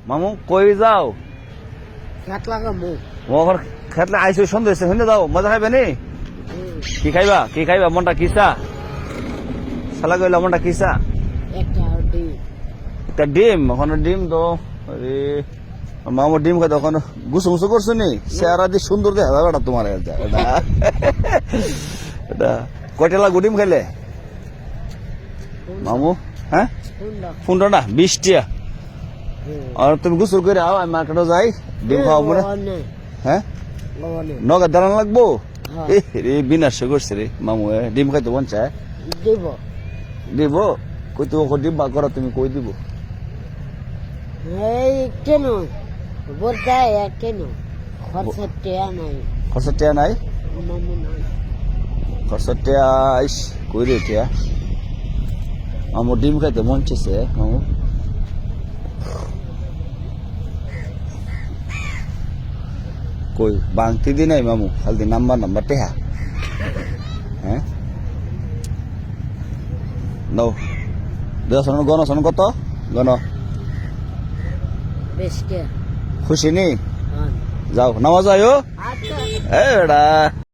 মামু কই যাও? খেত লাগামু। মোর খেতলে আইসো সন্দেহ শুনে যাও, মজা খাইবে নি? কি খাইবা কি খাইবা? মনটা কিসা শালা কইল মনটা কিসা? একটা ডিম। একটা ডিম, ওখানে ডিম তো আরে মামু ডিম খাই তখন গুছু গুছু করছো নি? চেহারা দিয়ে সুন্দর দেখা যাবে এটা তোমার এটা এটা কয়টা লাগবো ডিম খাইলে মামু? হ্যাঁ কোনটা? 15 না 20 টিয়া। আর তুমি গোসল করে আও, আমি মার্কেটে যাই ডিম খাওয়া মনে। হ্যাঁ নগদ দাঁড়ানো লাগবো? রে বিনাশ করছে রে মামু, ডিম খাইতে মন চায়। দিব দিব কই তো ডিম বা করা তুমি কই দিব? এই কেন বলতে কেন খরচের টেয়া নাই। খরচা টিয়া নাই? মামু নাই। খরচা টিয়া ইস কই রে টিয়া? মামু ডিম খাইতে মন চাইছে মামু। কই বাংতি দি নাই মামু, খালি নাম্বার টেহা। হ্যাঁ নাও দেশ গণ কত গণ? বেশ কে খুশি নি? হ্যাঁ। যাও নামাজ আয়ো আচ্ছা এ বেড়া।